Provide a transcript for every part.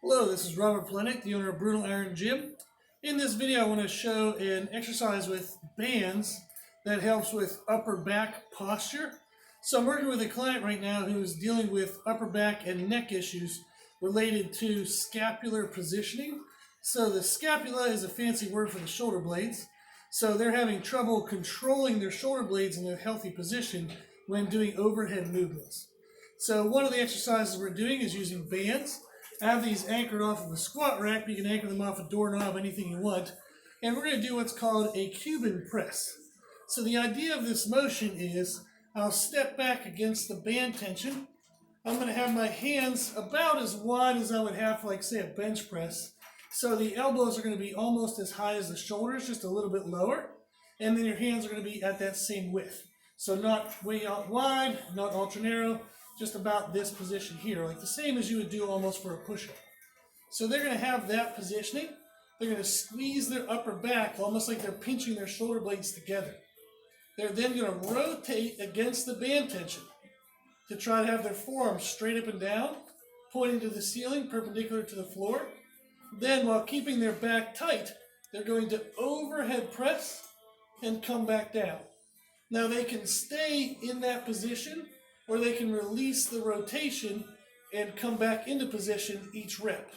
Hello, this is Robert Plenick, the owner of Brutal Iron Gym. In this video, I want to show an exercise with bands that helps with upper back posture. So I'm working with a client right now who is dealing with upper back and neck issues related to scapular positioning. So the scapula is a fancy word for the shoulder blades. So they're having trouble controlling their shoulder blades in a healthy position when doing overhead movements. So one of the exercises we're doing is using bands. I have these anchored off of a squat rack, but you can anchor them off a doorknob, anything you want. And we're going to do what's called a Cuban press. So the idea of this motion is I'll step back against the band tension. I'm going to have my hands about as wide as I would have for, like, say, a bench press. So the elbows are going to be almost as high as the shoulders, just a little bit lower. And then your hands are going to be at that same width. So not way out wide, not ultra narrow, just about this position here, like the same as you would do almost for a push-up. So they're going to have that positioning. They're going to squeeze their upper back almost like they're pinching their shoulder blades together. They're then going to rotate against the band tension to try to have their forearms straight up and down, pointing to the ceiling, perpendicular to the floor. Then, while keeping their back tight, they're going to overhead press and come back down. Now they can stay in that position, or they can release the rotation and come back into position each rep.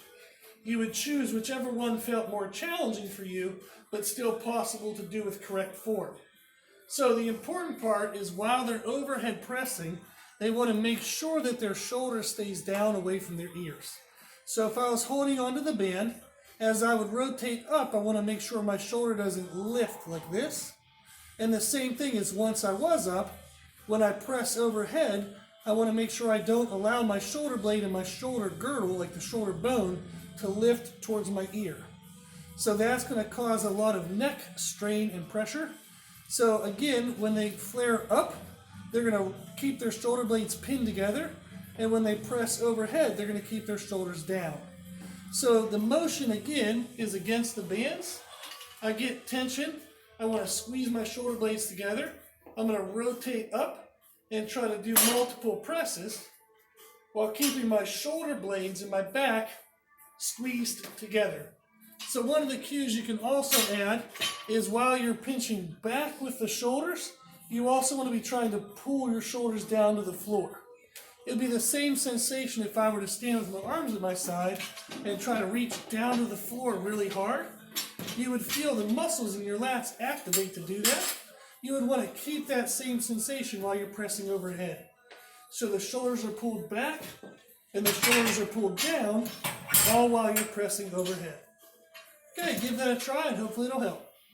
You would choose whichever one felt more challenging for you, but still possible to do with correct form. So the important part is while they're overhead pressing, they want to make sure that their shoulder stays down away from their ears. So if I was holding onto the band, as I would rotate up, I want to make sure my shoulder doesn't lift like this. And the same thing is once I was up, when I press overhead, I want to make sure I don't allow my shoulder blade and my shoulder girdle, like the shoulder bone, to lift towards my ear. So that's going to cause a lot of neck strain and pressure. So again, when they flare up, they're going to keep their shoulder blades pinned together. And when they press overhead, they're going to keep their shoulders down. So the motion, again, is against the bands. I get tension. I want to squeeze my shoulder blades together. I'm going to rotate up and try to do multiple presses while keeping my shoulder blades and my back squeezed together. So one of the cues you can also add is while you're pinching back with the shoulders, you also want to be trying to pull your shoulders down to the floor. It would be the same sensation if I were to stand with my arms at my side and try to reach down to the floor really hard. You would feel the muscles in your lats activate to do that. You would want to keep that same sensation while you're pressing overhead. So the shoulders are pulled back and the shoulders are pulled down, all while you're pressing overhead. Okay, give that a try and hopefully it'll help.